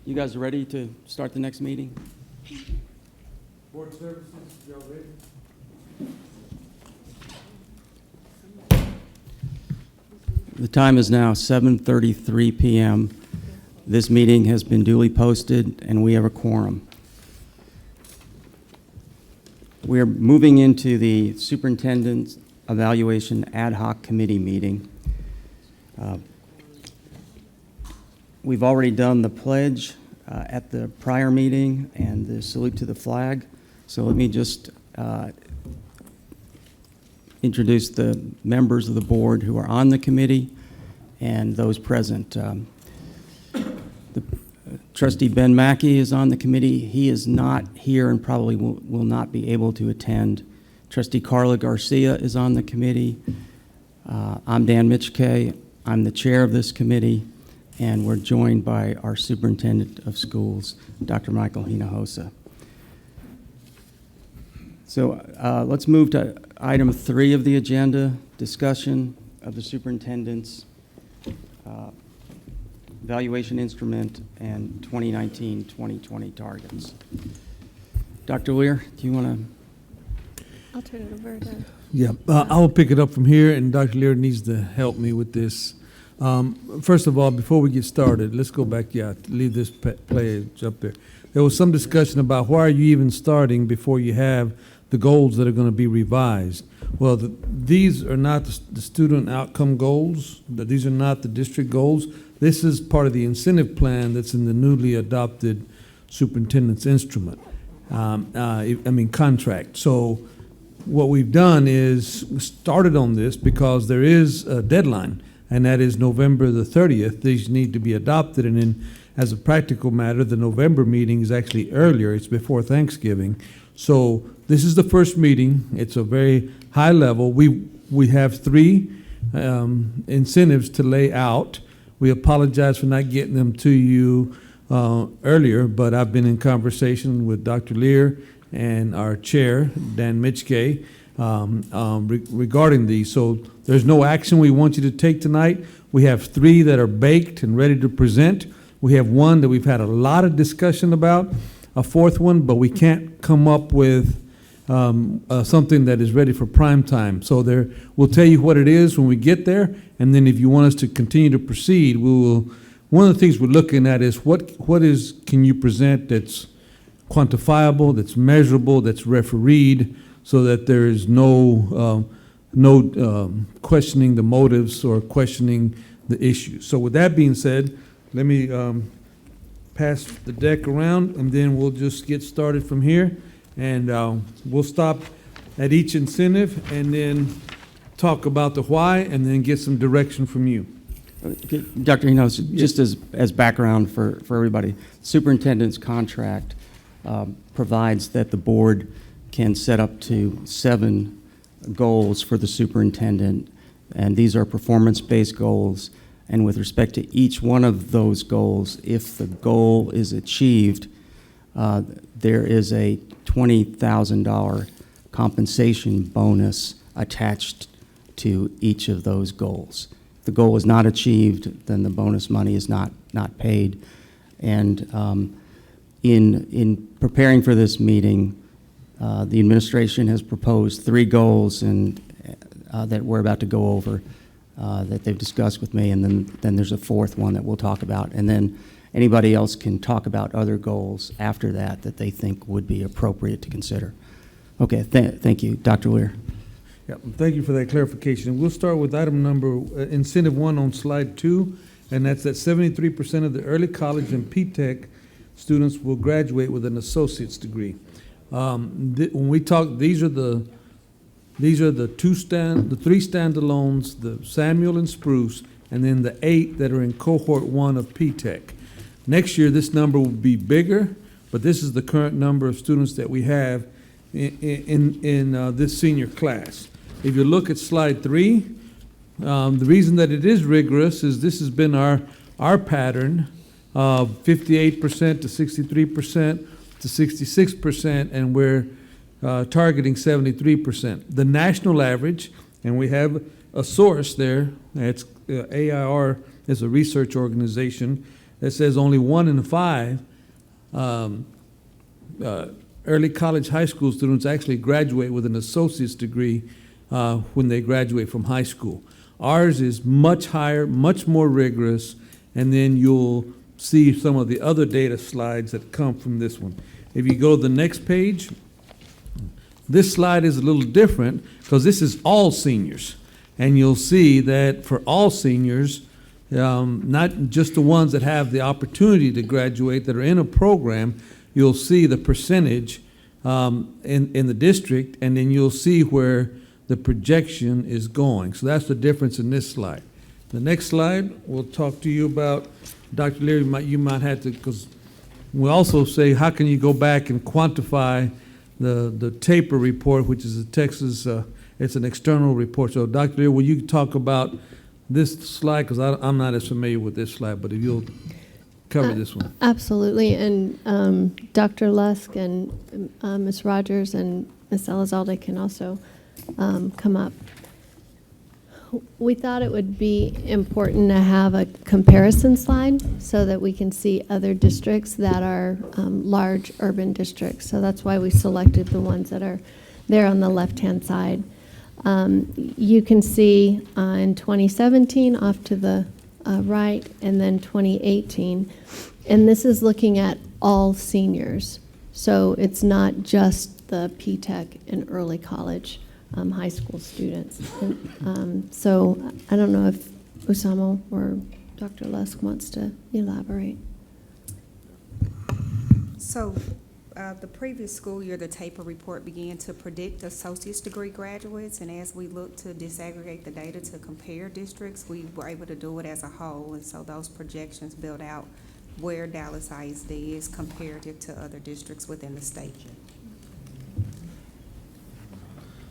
You guys are ready to start the next meeting? Board services, y'all ready? The time is now 7:33 p.m. This meeting has been duly posted, and we have a quorum. We are moving into the Superintendent's Evaluation Ad Hoc Committee meeting. We've already done the pledge at the prior meeting and the salute to the flag. So let me just introduce the members of the board who are on the committee and those present. Trustee Ben Mackey is on the committee. He is not here and probably will not be able to attend. Trustee Carla Garcia is on the committee. I'm Dan Mitchkay. I'm the chair of this committee, and we're joined by our superintendent of schools, Dr. Michael Hinojosa. So let's move to item 3 of the agenda, discussion of the superintendent's evaluation instrument and 2019-2020 targets. Dr. Lear, do you want to? I'll turn it over to. Yeah, I will pick it up from here, and Dr. Lear needs to help me with this. First of all, before we get started, let's go back, leave this page up there. There was some discussion about why are you even starting before you have the goals that are going to be revised. Well, these are not the student outcome goals. These are not the district goals. This is part of the incentive plan that's in the newly adopted superintendent's instrument, contract. So what we've done is started on this because there is a deadline, and that is November the 30th. These need to be adopted, and then as a practical matter, the November meeting is actually earlier. It's before Thanksgiving. So this is the first meeting. It's a very high level. We have 3 incentives to lay out. We apologize for not getting them to you earlier, but I've been in conversation with Dr. Lear and our chair, Dan Mitchkay, regarding these. So there's no action we want you to take tonight. We have 3 that are baked and ready to present. We have 1 that we've had a lot of discussion about, a 4th one, but we can't come up with something that is ready for prime time. So we'll tell you what it is when we get there, and then if you want us to continue to proceed, we will. One of the things we're looking at is can you present that's quantifiable, that's measurable, that's refereed, so that there is no questioning the motives or questioning the issues. So with that being said, let me pass the deck around, and then we'll just get started from here. And we'll stop at each incentive and then talk about the why and then get some direction from you. Dr. Hinojosa, just as background for everybody, superintendent's contract provides that the board can set up to 7 goals for the superintendent, and these are performance-based goals. And with respect to each one of those goals, if the goal is achieved, there is a $20,000 compensation bonus attached to each of those goals. If the goal is not achieved, then the bonus money is not paid. And in preparing for this meeting, the administration has proposed 3 goals and that we're about to go over that they've discussed with me, and then there's a 4th one that we'll talk about. And then anybody else can talk about other goals after that they think would be appropriate to consider. Okay, thank you. Dr. Lear. Yeah, thank you for that clarification. We'll start with item number, incentive 1 on slide 2, and that's that 73% of the early college and P-TECH students will graduate with an associate's degree. When we talk, these are the 3 standalones, the Samuel and Spruce, and then the 8 that are in cohort 1 of P-TECH. Next year, this number will be bigger, but this is the current number of students that we have in this senior class. If you look at slide 3, the reason that it is rigorous is this has been our pattern of 58% to 63% to 66%, and we're targeting 73%. The national average, and we have a source there, it's AIR is a research organization, that says only 1 in 5 early college high school students actually graduate with an associate's degree when they graduate from high school. Ours is much higher, much more rigorous, and then you'll see some of the other data slides that come from this one. If you go to the next page, this slide is a little different because this is all seniors. And you'll see that for all seniors, not just the ones that have the opportunity to graduate that are in a program, you'll see the percentage in the district, and then you'll see where the projection is going. So that's the difference in this slide. The next slide, we'll talk to you about, Dr. Leary, you might have to, because we also say, how can you go back and quantify the TAPER report, which is a Texas, it's an external report. So Dr. Leary, will you talk about this slide? Because I'm not as familiar with this slide, but if you'll cover this one. Absolutely, and Dr. Lusk and Ms. Rogers and Ms. Elizalde can also come up. We thought it would be important to have a comparison slide so that we can see other districts that are large urban districts. So that's why we selected the ones that are there on the left-hand side. You can see in 2017 off to the right, and then 2018. And this is looking at all seniors. So it's not just the P-TECH and early college high school students. And, so I don't know if Usama or Dr. Lusk wants to elaborate. So the previous school year, the TAPER report began to predict associate's degree graduates, and as we looked to disaggregate the data to compare districts, we were able to do it as a whole, and so those projections built out where Dallas ISD is comparative to other districts within the state.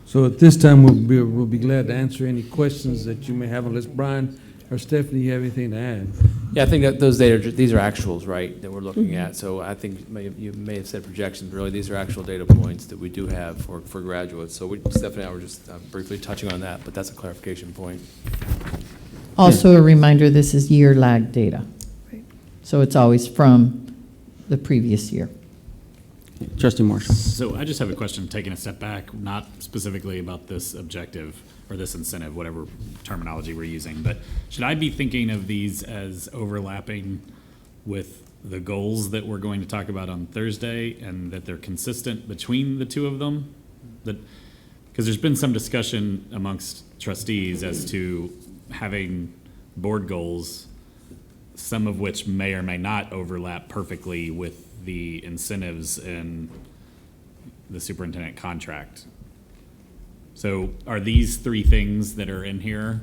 So at this time, we'll be glad to answer any questions that you may have, unless Brian or Stephanie, you have anything to add? Yeah, I think that those data, these are actuals, right, that we're looking at. So I think you may have said projections, but really these are actual data points that we do have for graduates. So Stephanie and I were just briefly touching on that, but that's a clarification point. Also a reminder, this is year lag data. Right. So it's always from the previous year. Trustee Marshall. So I just have a question, taking a step back, not specifically about this objective or this incentive, whatever terminology we're using, but should I be thinking of these as overlapping with the goals that we're going to talk about on Thursday, and that they're consistent between the two of them? That, because there's been some discussion amongst trustees as to having board goals, some of which may or may not overlap perfectly with the incentives in the superintendent contract. So are these three things that are in here,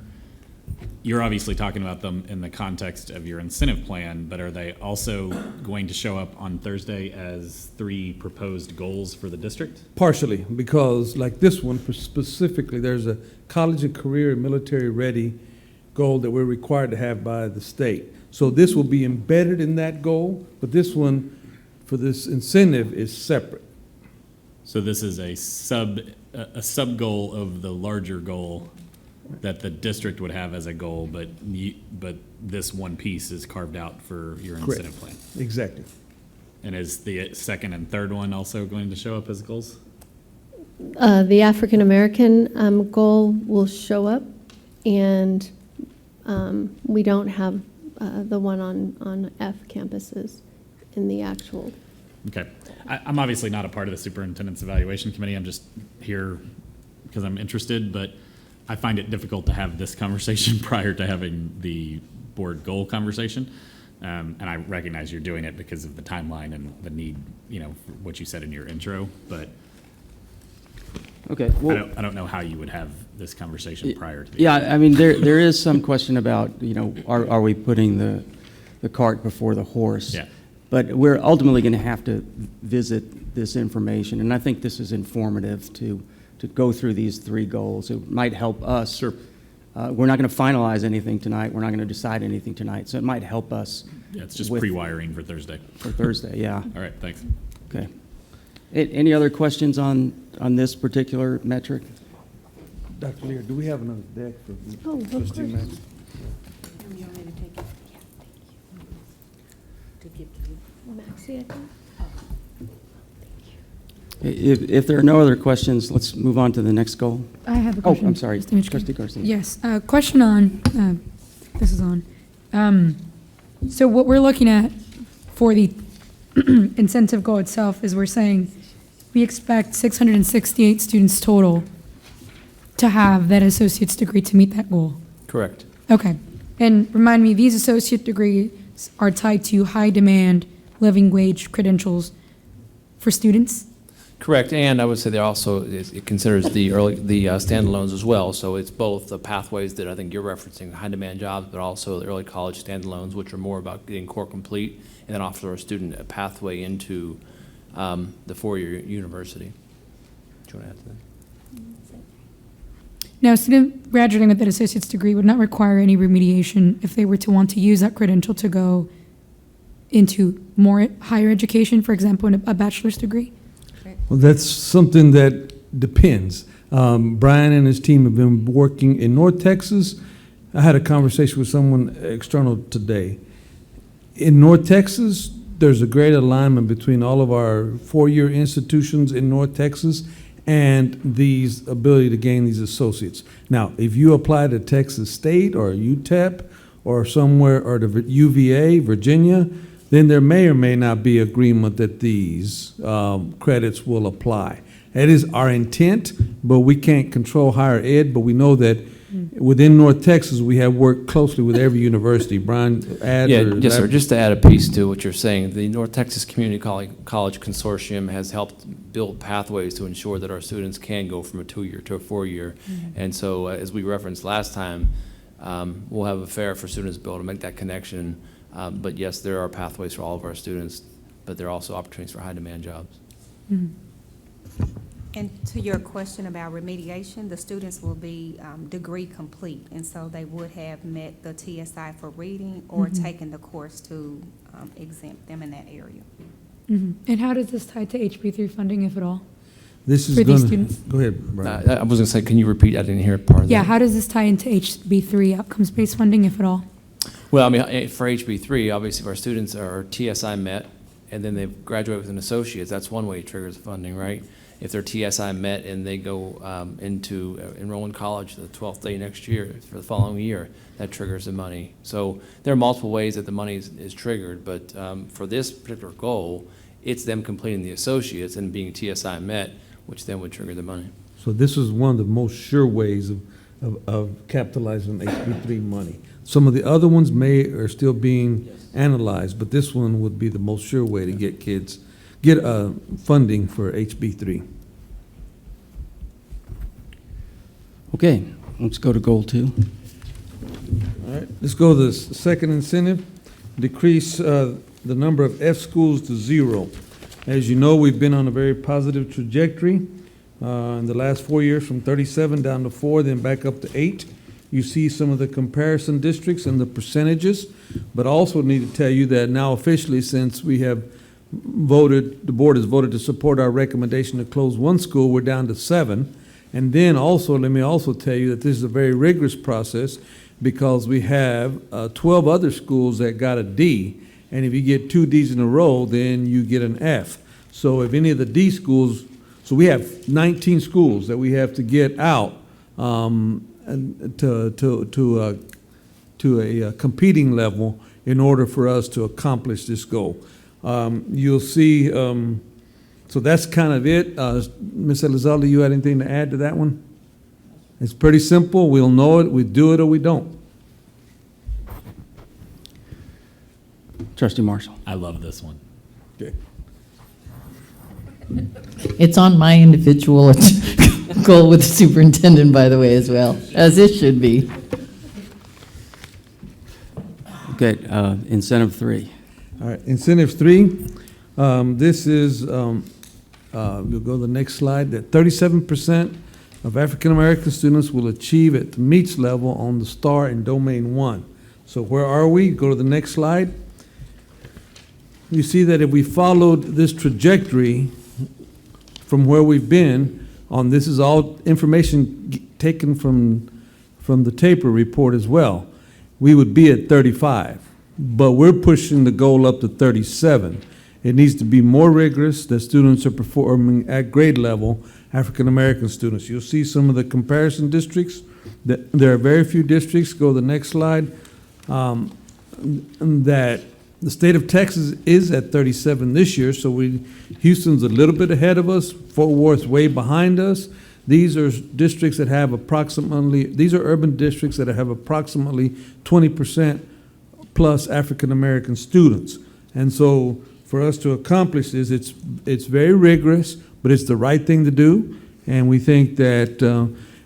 you're obviously talking about them in the context of your incentive plan, but are they also going to show up on Thursday as three proposed goals for the district? Partially, because like this one specifically, there's a college and career and military ready goal that we're required to have by the state. So this will be embedded in that goal, but this one for this incentive is separate. So this is a sub goal of the larger goal that the district would have as a goal, but this one piece is carved out for your incentive plan. Exactly. And is the second and third one also going to show up as goals? The African American goal will show up, and we don't have the one on F campuses in the actual. Okay. I'm obviously not a part of the superintendent's evaluation committee. I'm just here because I'm interested, but I find it difficult to have this conversation prior to having the board goal conversation. And I recognize you're doing it because of the timeline and the need, what you said in your intro, but Okay. Well, I don't know how you would have this conversation prior to the. yeah, I mean, there is some question about, are we putting the cart before the horse? Yeah. But we're ultimately going to have to visit this information, and I think this is informative to go through these three goals. It might help us. Sure. We're not going to finalize anything tonight. We're not going to decide anything tonight, so it might help us. Yeah, it's just with- pre-wiring for Thursday. For Thursday, yeah. All right, thanks. Okay. Any other questions on this particular metric? Dr. Lear, do we have another deck for Oh, of Trustee course. Max? Maxie, I think. If there are no other questions, let's move on to the next goal. I have a Oh, question. I'm sorry, Mr. Mitchell. Trustee Garcia. Yes, question on, this is on. So what we're looking at for the incentive goal itself is we're saying we expect 668 students total to have that associate's degree to meet that goal. Correct. Okay. And remind me, these associate degrees are tied to high demand living wage credentials for students? Correct, and I would say it considers the standalones as well. So it's both the pathways that I think you're referencing, high demand jobs, but also the early college standalones, which are more about getting core complete, and then offer a student a pathway into the four-year university. Do you want to add to that? Now, a student graduating with that associate's degree would not require any remediation if they were to want to use that credential to go into more higher education, for example, in a bachelor's degree? Well, that's something that depends. Brian and his team have been working in North Texas. I had a conversation with someone external today. In North Texas, there's a great alignment between all of our four-year institutions in North Texas and these ability to gain these associates. Now, if you apply to Texas State or UTEP or somewhere, or the UVA, Virginia, then there may or may not be agreement that these credits will apply. That is our intent, but we can't control higher ed, but we know that within North Texas, we have worked closely with every university. Brian, add? Yeah, or yes, sir. Just to add a piece to what you're saying, the North Texas Community College Consortium has helped build pathways to ensure that our students can go from a 2-year to a 4-year. And so, as we referenced last time, we'll have a fair for students to be able to make that connection. But yes, there are pathways for all of our students, but there are also opportunities for high-demand jobs. And to your question about remediation, the students will be degree complete, and so they would have met the TSI for reading or taken the course to exempt them in that area. And how does this tie to HB3 funding, if at all? This is For these gonna, students? go ahead, Brian. I was going to say, can you repeat? I didn't hear part of that. Yeah, how does this tie into HB3 outcomes-based funding, if at all? Well, I mean, for HB3, obviously, if our students are TSI met, and then they graduate with an associate's, that's one way it triggers funding, right? If they're TSI met and they go into enroll in college the 12th day next year, for the following year, that triggers the money. So there are multiple ways that the money is triggered, but for this particular goal, it's them completing the associates and being TSI met, which then would trigger the money. So this is one of the most sure ways of capitalizing on HB3 money. Some of the other ones are still being analyzed, but this one would be the most sure way to get funding for HB3. Okay, let's go to goal 2. All right, let's go to the second incentive, decrease the number of F schools to 0. As you know, we've been on a very positive trajectory in the last 4 years, from 37 down to 4, then back up to 8. You see some of the comparison districts and the percentages, but also need to tell you that now officially, since we have voted, the board has voted to support our recommendation to close 1 school, we're down to 7. And then also, let me also tell you that this is a very rigorous process, because we have 12 other schools that got a D, and if you get 2 Ds in a row, then you get an F. So if any of the D schools, so we have 19 schools that we have to get out and to a competing level in order for us to accomplish this goal. You'll see, so that's kind of it. Ms. Elizalde, you had anything to add to that one? It's pretty simple. We'll know it, we do it, or we don't. Trustee Marshall. I love this one. Okay. It's on my individual goal with the superintendent, by the way, as well, as it should be. Okay, incentive 3. All right, incentive 3, this is, we'll go to the next slide, that 37% of African-American students will achieve at the MEETS level on the STAR in Domain 1. So where are we? Go to the next slide. You see that if we followed this trajectory from where we've been on, this is all information taken from the TAPER report as well, we would be at 35. but we're pushing the goal up to 37. It needs to be more rigorous, that students are performing at grade level, African-American students. You'll see some of the comparison districts. There are very few districts, go to the next slide, that the state of Texas is at 37 this year, so Houston's a little bit ahead of us, Fort Worth's way behind us. These are districts that have these are urban districts that have approximately 20% plus African-American students. And so for us to accomplish this, it's very rigorous, but it's the right thing to do. And we think that,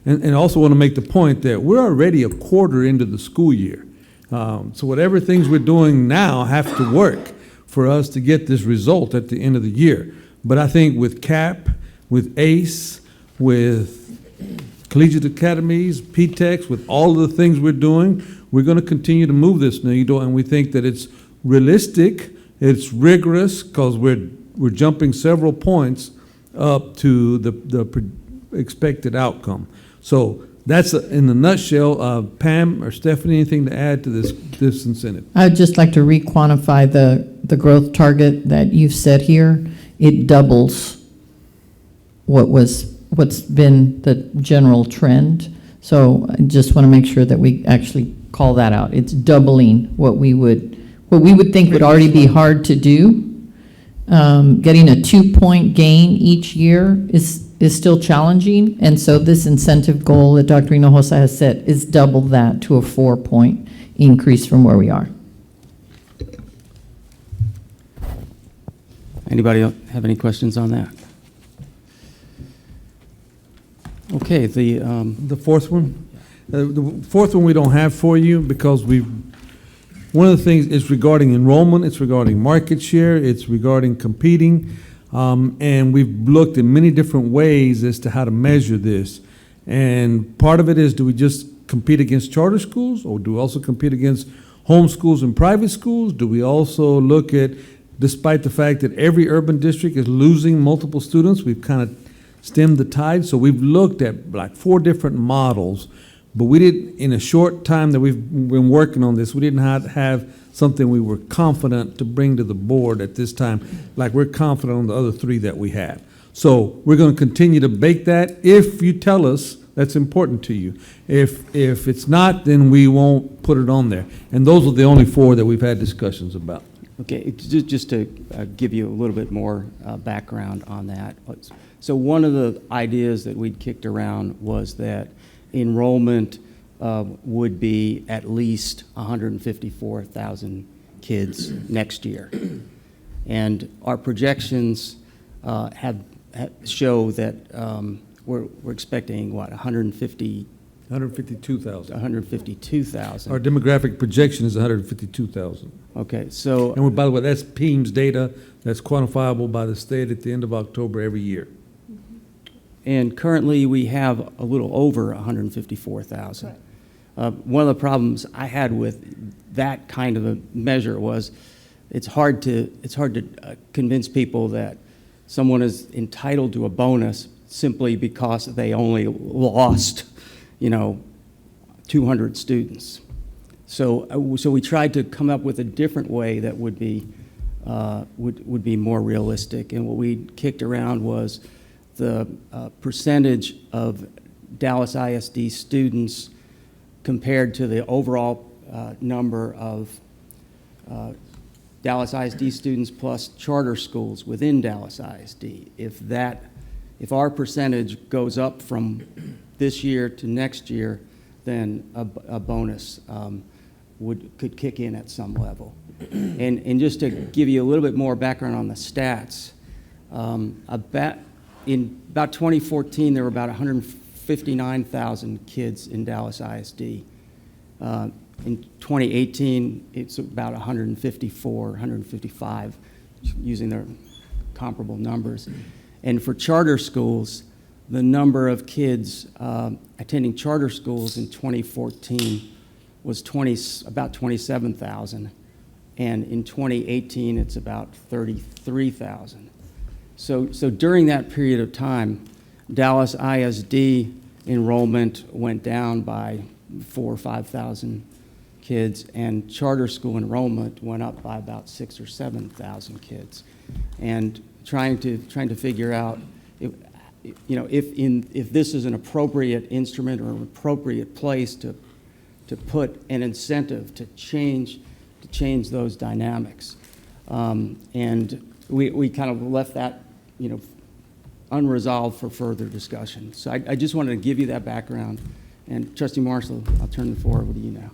and also want to make the point that we're already a quarter into the school year. So whatever things we're doing now have to work for us to get this result at the end of the year. But I think with CAP, with ACE, with collegiate academies, PTEX, with all of the things we're doing, we're going to continue to move this needle, and we think that it's realistic, it's rigorous, because we're jumping several points up to the expected outcome. So that's in a nutshell. Pam or Stephanie, anything to add to this incentive? I'd just like to re-quantify the growth target that you've set here. It doubles what's been the general trend. So I just want to make sure that we actually call that out. It's doubling what we would think would already be hard to do. Getting a 2-point gain each year is still challenging, and so this incentive goal that Dr. Hinojosa has set is double that to a 4-point increase from where we are. Anybody else have any questions on that? Okay, the fourth one? The fourth one we don't have for you because one of the things is regarding enrollment, it's regarding market share, it's regarding competing, and we've looked at many different ways as to how to measure this. And part of it is, do we just compete against charter schools, or do we also compete against home schools and private schools? Do we also look at, despite the fact that every urban district is losing multiple students, we've kind of stemmed the tide? So we've looked at like 4 different models. But we didn't, in a short time that we've been working on this, we did not have something we were confident to bring to the board at this time, like we're confident on the other 3 that we have. So we're going to continue to bake that if you tell us that's important to you. If it's not, then we won't put it on there. And those are the only 4 that we've had discussions about. Okay, just to give you a little bit more background on that. So one of the ideas that we'd kicked around was that enrollment would be at least 154,000 kids next year. And our projections show that we're expecting, what, 152,000. 152,000. Our demographic projection is 152,000. Okay, so. And by the way, that's PEMS data that's quantifiable by the state at the end of October every year. And currently, we have a little over 154,000. One of the problems I had with that kind of a measure was it's hard to convince people that someone is entitled to a bonus simply because they only lost, 200 students. So we tried to come up with a different way that would be more realistic. And what we kicked around was the percentage of Dallas ISD students compared to the overall number of Dallas ISD students plus charter schools within Dallas ISD. If our percentage goes up from this year to next year, then a bonus could kick in at some level. And just to give you a little bit more background on the stats, in about 2014, there were about 159,000 kids in Dallas ISD. In 2018, it's about 154, 155, using their comparable numbers. And for charter schools, the number of kids attending charter schools in 2014 was about 27,000. And in 2018, it's about 33,000. So during that period of time, Dallas ISD enrollment went down by 4,000 or 5,000 kids, and charter school enrollment went up by about 6,000 or 7,000 kids. And trying to figure out, if this is an appropriate instrument or an appropriate place to put an incentive to change those dynamics. And we kind of left that, unresolved for further discussion. So I just wanted to give you that background. And Trustee Marshall, I'll turn the floor over to you now.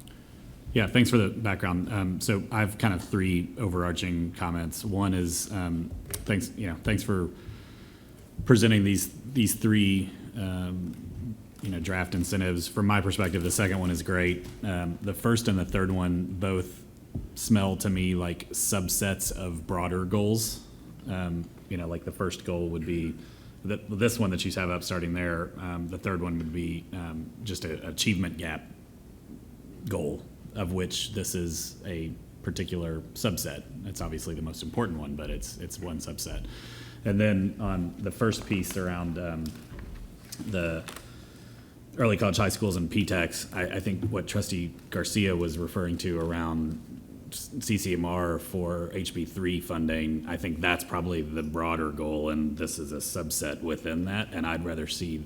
Yeah, thanks for the background. So I've kind of three overarching comments. One is thanks for presenting these three draft incentives. From my perspective, the second one is great. The first and the third one both smell to me like subsets of broader goals. Like the first goal would be this one that you have up starting there. The third one would be just an achievement gap goal, of which this is a particular subset. It's obviously the most important one, but it's one subset. And then on the first piece around the early college high schools and PTEX, I think what Trustee Garcia was referring to around CCMR for HB3 funding, I think that's probably the broader goal, and this is a subset within that. And I'd rather see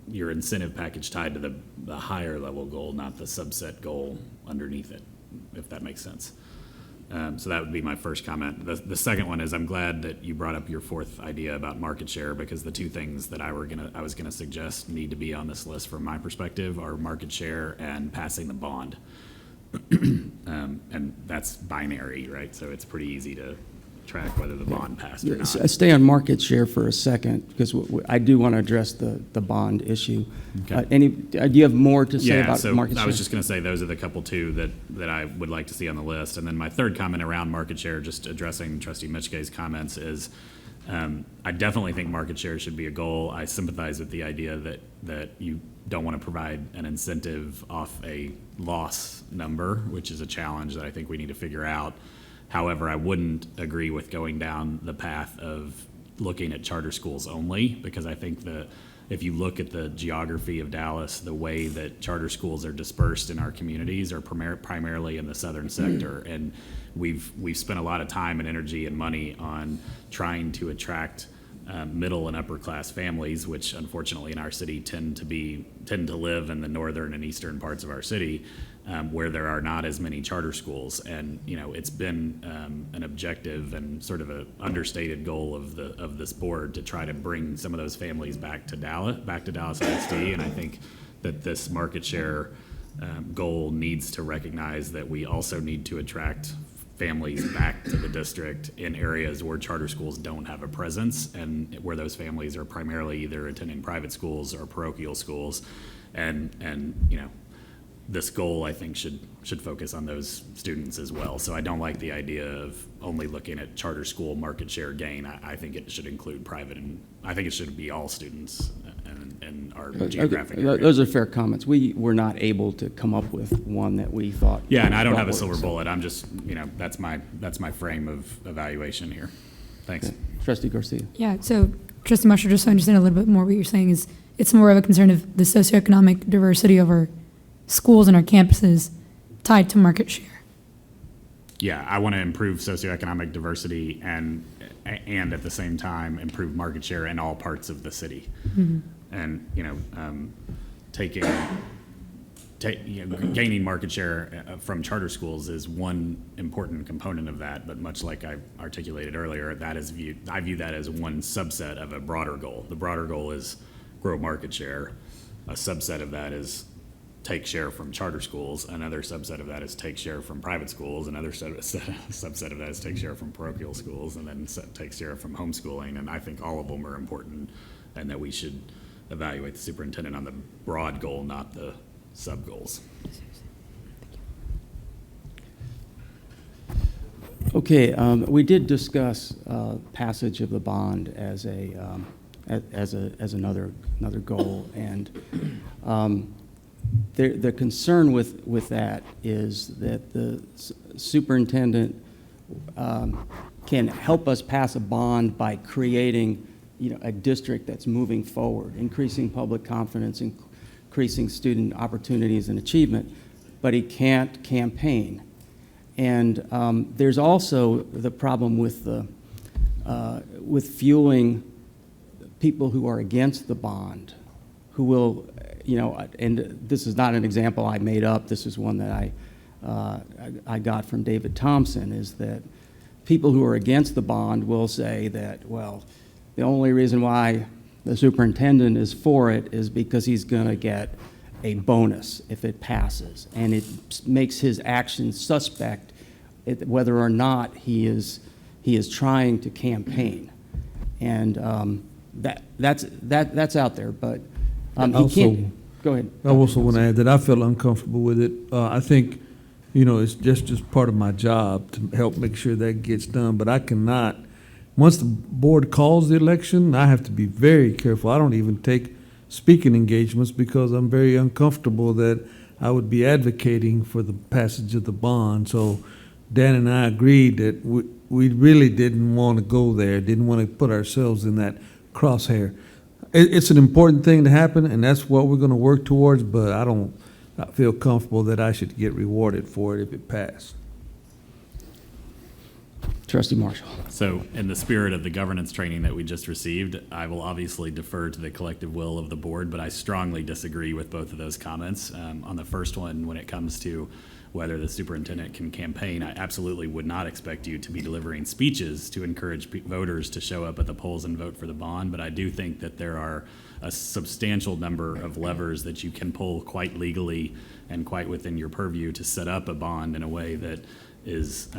your incentive package tied to the higher level goal, not the subset goal underneath it, if that makes sense. So that would be my first comment. The second one is I'm glad that you brought up your fourth idea about market share, because the two things that I was gonna suggest need to be on this list from my perspective are market share and passing the bond. And that's binary, right? So it's pretty easy to track whether the bond passed or not. Stay on market share for a second, because I do want to address the bond issue. Okay. Do you have more to say about so market share? I was just going to say those are the couple two that I would like to see on the list. And then my third comment around market share, just addressing Trustee Mitchke's comments, is I definitely think market share should be a goal. I sympathize with the idea that you don't want to provide an incentive off a loss number, which is a challenge that I think we need to figure out. However, I wouldn't agree with going down the path of looking at charter schools only, because I think that if you look at the geography of Dallas, the way that charter schools are dispersed in our communities are primarily in the southern sector, and we've spent a lot of time and energy and money on trying to attract middle and upper class families, which unfortunately in our city tend to live in the northern and eastern parts of our city, where there are not as many charter schools. And it's been an objective and sort of an understated goal of this board to try to bring some of those families back to Dallas ISD. And I think that this market share goal needs to recognize that we also need to attract families back to the district in areas where charter schools don't have a presence, and where those families are primarily either attending private schools or parochial schools. And this goal, I think, should focus on those students as well. So I don't like the idea of only looking at charter school market share gain. I think it should include private, and I think it should be all students in our geographic area. Those are fair comments. We were not able to come up with one that we thought. Yeah, and I don't have a silver bullet. I'm just, that's my frame of evaluation here. Thanks. Okay. Trustee Garcia. Yeah, so Trustee Marshall, just to understand a little bit more what you're saying is it's more of a concern of the socioeconomic diversity of our schools and our campuses tied to market share. Yeah, I want to improve socioeconomic diversity and at the same time improve market share in all parts of the city. Mm-hmm. And gaining market share from charter schools is one important component of that. But much like I articulated earlier, I view that as one subset of a broader goal. The broader goal is grow market share. A subset of that is take share from charter schools. Another subset of that is take share from private schools. Another subset of that is take share from parochial schools, and then take share from homeschooling. And I think all of them are important, and that we should evaluate the superintendent on the broad goal, not the sub goals. Okay, we did discuss passage of the bond as another goal, and the concern with that is that the superintendent can help us pass a bond by creating a district that's moving forward, increasing public confidence, increasing student opportunities and achievement. but he can't campaign. And there's also the problem with with fueling people who are against the bond, who will, and this is not an example I made up. This is one that I got from David Thompson, is that people who are against the bond will say that, well, the only reason why the superintendent is for it is because he's going to get a bonus if it passes, and it makes his actions suspect whether or not he is trying to campaign, and that's out there. But he can't. Go ahead. I also want to add that I feel uncomfortable with it. I think, it's just part of my job to help make sure that gets done. But I cannot, once the board calls the election, I have to be very careful. I don't even take speaking engagements because I'm very uncomfortable that I would be advocating for the passage of the bond. So Dan and I agreed that we really didn't want to go there, didn't want to put ourselves in that crosshair. It's an important thing to happen, and that's what we're going to work towards, but I don't feel comfortable that I should get rewarded for it if it passed. Trustee Marshall. So in the spirit of the governance training that we just received, I will obviously defer to the collective will of the board, but I strongly disagree with both of those comments. On the first one, when it comes to whether the superintendent can campaign, I absolutely would not expect you to be delivering speeches to encourage voters to show up at the polls and vote for the bond, but I do think that there are a substantial number of levers that you can pull quite legally and quite within your purview to set up a bond in a way that is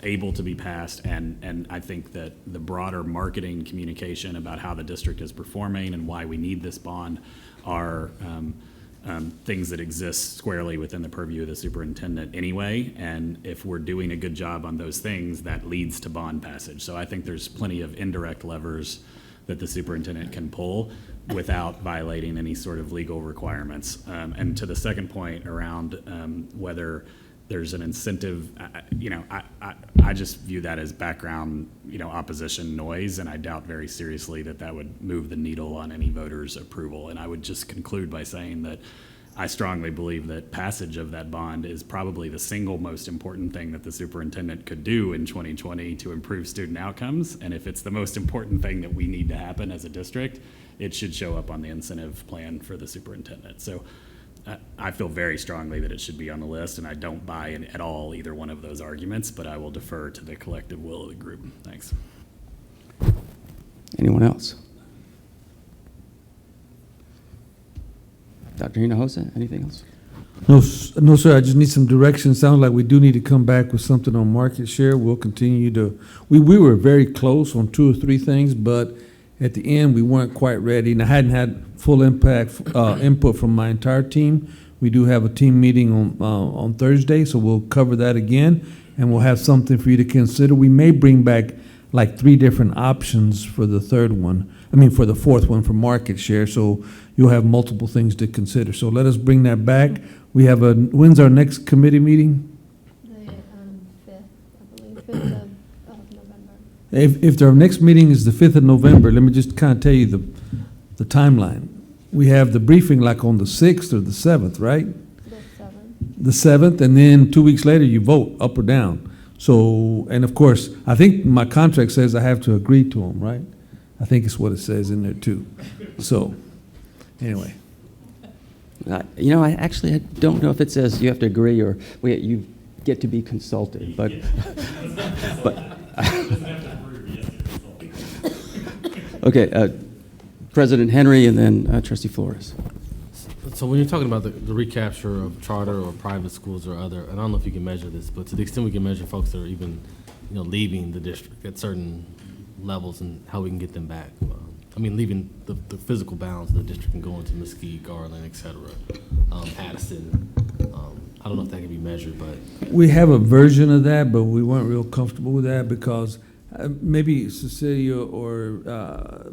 able to be passed, and I think that the broader marketing communication about how the district is performing and why we need this bond are things that exist squarely within the purview of the superintendent anyway, and if we're doing a good job on those things, that leads to bond passage. So I think there's plenty of indirect levers that the superintendent can pull without violating any sort of legal requirements. And to the second point around whether there's an incentive, I just view that as background, opposition noise, and I doubt very seriously that would move the needle on any voter's approval. And I would just conclude by saying that I strongly believe that passage of that bond is probably the single most important thing that the superintendent could do in 2020 to improve student outcomes. And if it's the most important thing that we need to happen as a district, it should show up on the incentive plan for the superintendent. So I feel very strongly that it should be on the list, and I don't buy in at all either one of those arguments, but I will defer to the collective will of the group. Thanks. Anyone else? Dr. Hinojosa, anything else? No, sir, I just need some direction. Sounds like we do need to come back with something on market share. We'll continue to, we were very close on 2 or 3 things, but at the end, we weren't quite ready, and I hadn't had full input from my entire team. We do have a team meeting on Thursday, so we'll cover that again, and we'll have something for you to consider. We may bring back like 3 different options for the third one. For the fourth one for market share, so you'll have multiple things to consider. So let us bring that back. We have when's our next committee meeting? The 5th, I believe, 5th of November. If our next meeting is the 5th of November, let me just kind of tell you the timeline. We have the briefing like on the 6th or the 7th, right? The 7th. The 7th, and then 2 weeks later, you vote up or down. So, and of course, I think my contract says I have to agree to them, right? I think it's what it says in there too. So, anyway. I don't know if it says you have to agree or you get to be consulted, but okay, President Henry and then Trustee Flores. So when you're talking about the recapture of charter or private schools or other, and I don't know if you can measure this, but to the extent we can measure folks that are even, leaving the district at certain levels and how we can get them back. Leaving the physical bounds of the district and going to Mesquite, Garland, et cetera, Addison. I don't know if that can be measured, but. We have a version of that, but we weren't real comfortable with that because maybe Cecilia or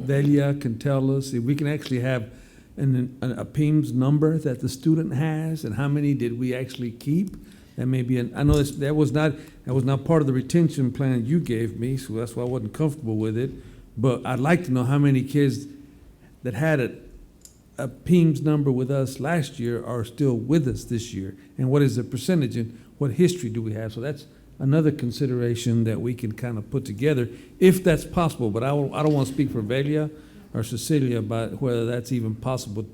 Delia can tell us if we can actually have a PIMS number that the student has and how many did we actually keep. That may be I know that was not part of the retention plan you gave me, so that's why I wasn't comfortable with it. But I'd like to know how many kids that had a PEEMS number with us last year are still with us this year? And what is the percentage and what history do we have? So that's another consideration that we can kind of put together, if that's possible. But I don't want to speak for Velia or Cecilia about whether that's even possible.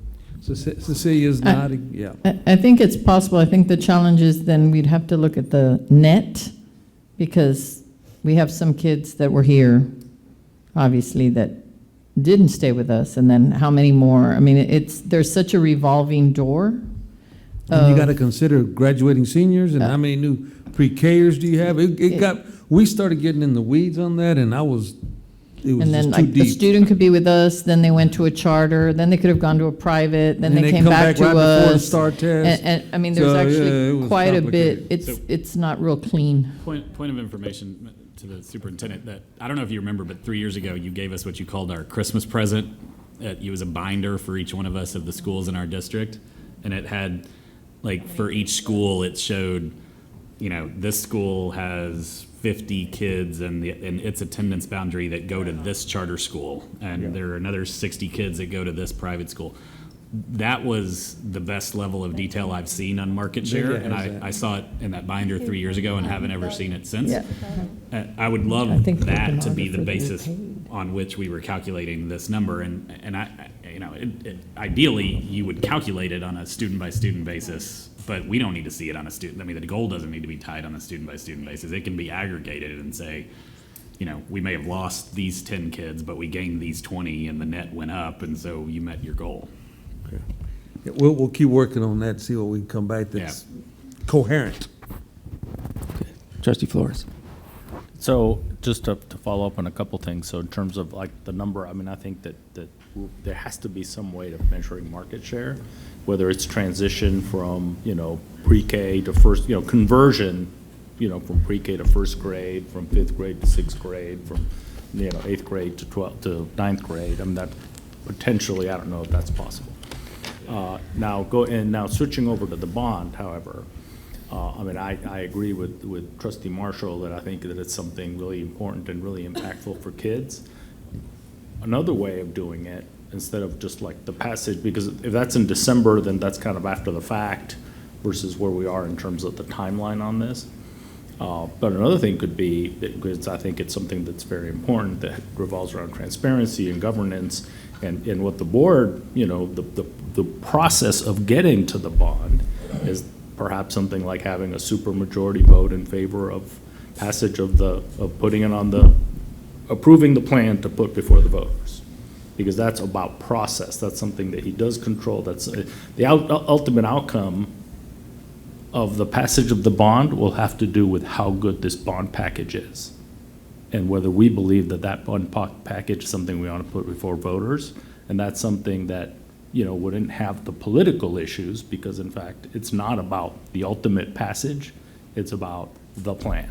Cecilia's nodding, yeah. I think it's possible. I think the challenge is then we'd have to look at the net, because we have some kids that were here, obviously, that didn't stay with us, and then how many more? I mean, there's such a revolving door. And you got to consider graduating seniors, and how many new pre-Kers do you have? We started getting in the weeds on that, and it was And then just too like the deep. student could be with us, then they went to a charter, then they could have gone to a private, then And they came come back to right before the us. STAR test. And, I mean, there's So, yeah, it actually was quite a bit, complicated. it's not real clean. Point of information to the superintendent, that, I don't know if you remember, but 3 years ago, you gave us what you called our Christmas present. It was a binder for each one of us of the schools in our district. And it had, like, for each school, it showed, this school has 50 kids and its attendance boundary that go to this charter school. And there are another 60 kids that go to this private school. That was the best level of detail I've seen on market share, and I saw it in that binder 3 years ago and haven't ever seen it since. Yeah. I would I love think that to be the pornographer basis get paid. on which we were calculating this number, and ideally, you would calculate it on a student-by-student basis, but we don't need to see it on a student. I mean, the goal doesn't need to be tied on a student-by-student basis. It can be aggregated and say, we may have lost these 10 kids, but we gained these 20, and the net went up, and so you met your goal. Yeah, we'll keep working on that, see what we can come back that's coherent. Trustee Flores. So just to follow up on a couple things, so in terms of like the number, I mean, I think that there has to be some way of measuring market share, whether it's transition from, pre-K to first, conversion, from pre-K to first grade, from fifth grade to sixth grade, from, eighth grade to 12th to ninth grade. I mean, that potentially, I don't know if that's possible. Now switching over to the bond, however, I agree with Trustee Marshall that I think that it's something really important and really impactful for kids. Another way of doing it, instead of just like the passage, because if that's in December, then that's kind of after the fact versus where we are in terms of the timeline on this. But another thing could be, because I think it's something that's very important that revolves around transparency and governance and what the board, the process of getting to the bond is perhaps something like having a supermajority vote in favor of passage of putting it on approving the plan to put before the voters. Because that's about process. That's something that he does control. That's the ultimate outcome of the passage of the bond will have to do with how good this bond package is. And whether we believe that bond package is something we want to put before voters. And that's something that, wouldn't have the political issues, because in fact, it's not about the ultimate passage, it's about the plan.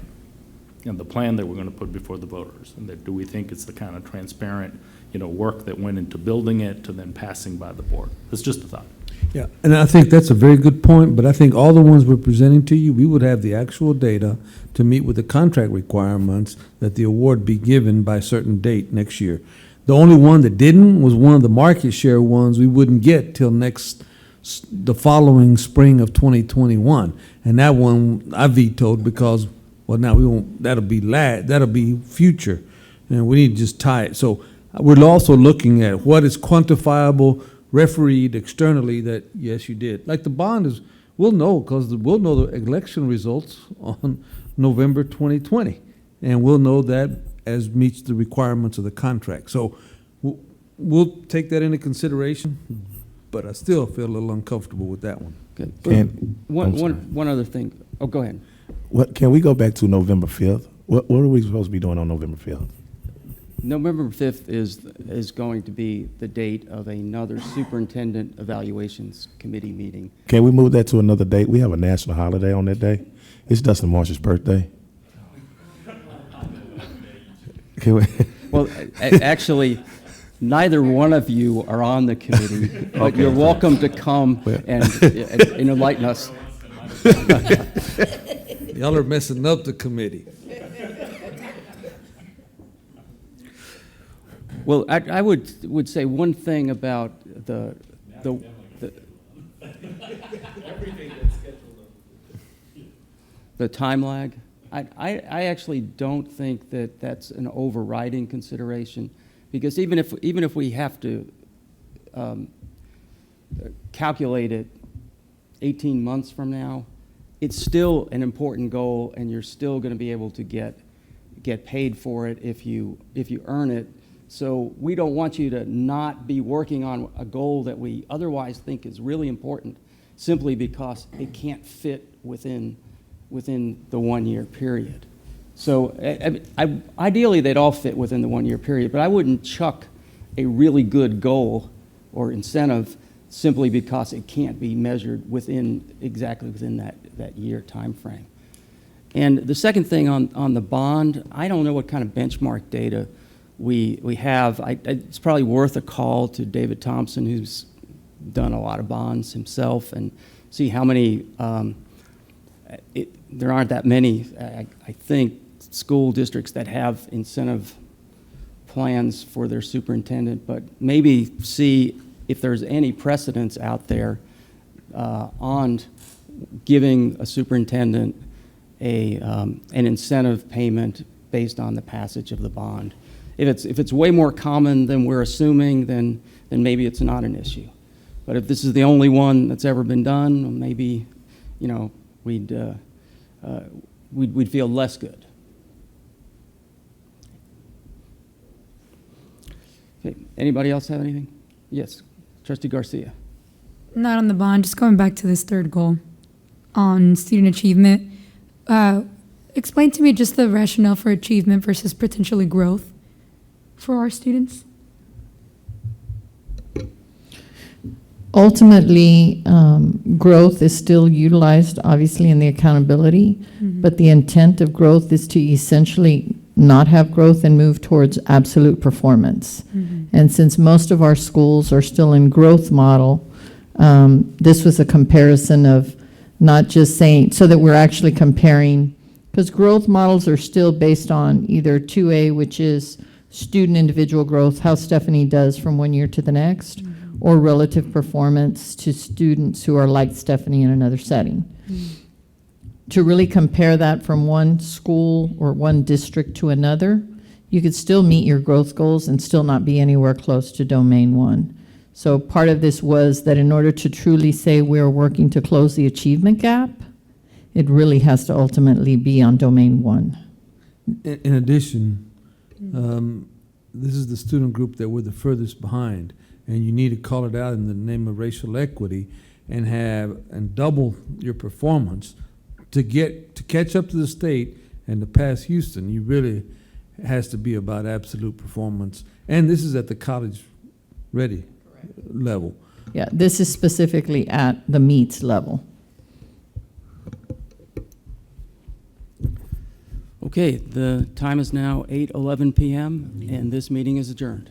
And the plan that we're going to put before the voters. And that, do we think it's the kind of transparent, work that went into building it to then passing by the board? It's just a thought. Yeah, and I think that's a very good point, but I think all the ones we're presenting to you, we would have the actual data to meet with the contract requirements that the award be given by a certain date next year. The only one that didn't was one of the market share ones we wouldn't get till the following spring of 2021. And that one I vetoed because, well, now we won't, that'll be future. And we need to just tie it. So we're also looking at what is quantifiable, refereed externally that, yes, you did. Like the bond is, we'll know, because we'll know the election results on November 2020. And we'll know that as meets the requirements of the contract. So we'll take that into consideration, but I still feel a little uncomfortable with that one. Good. I'm sorry. One other thing. Oh, go ahead. Can we go back to November 5th? What are we supposed to be doing on November 5th? November 5th is going to be the date of another superintendent evaluations committee meeting. Can we move that to another date? We have a national holiday on that day. It's Dustin Marsh's birthday. Can we? Well, actually, neither one of you are on the committee, but Okay. you're welcome to come and enlighten us. Y'all are messing up the committee. Well, I would say one thing about the the the time lag, I actually don't think that that's an overriding consideration, because even if we have to calculate it 18 months from now, it's still an important goal, and you're still going to be able to get paid for it if you earn it. So we don't want you to not be working on a goal that we otherwise think is really important, simply because it can't fit within the 1 year period. So ideally, they'd all fit within the 1 year period, but I wouldn't chuck a really good goal or incentive simply because it can't be measured exactly within that year time frame. And the second thing on the bond, I don't know what kind of benchmark data we have. It's probably worth a call to David Thompson, who's done a lot of bonds himself, and see how many. There aren't that many, I think, school districts that have incentive plans for their superintendent, but maybe see if there's any precedence out there on giving a superintendent an incentive payment based on the passage of the bond. If it's way more common than we're assuming, then maybe it's not an issue. But if this is the only one that's ever been done, maybe, we'd feel less good. Okay, anybody else have anything? Yes, Trustee Garcia. Not on the bond, just going back to this third goal on student achievement. Explain to me just the rationale for achievement versus potentially growth for our students. Ultimately, growth is still utilized, obviously, in the accountability, but the intent of growth is to essentially not have growth and move towards absolute performance. And since most of our schools are still in growth model, this was a comparison of not just saying, so that we're actually comparing, because growth models are still based on either 2A, which is student individual growth, how Stephanie does from 1 year to the next, or relative performance to students who are like Stephanie in another setting. To really compare that from one school or one district to another, you could still meet your growth goals and still not be anywhere close to domain 1. So part of this was that in order to truly say we're working to close the achievement gap, it really has to ultimately be on domain 1. In addition, this is the student group that we're the furthest behind, and you need to call it out in the name of racial equity and double your performance to catch up to the state and to pass Houston. You really has to be about absolute performance, and this is at the college ready level. Yeah, this is specifically at the meets level. Okay, the time is now 8:11 p.m., and this meeting is adjourned.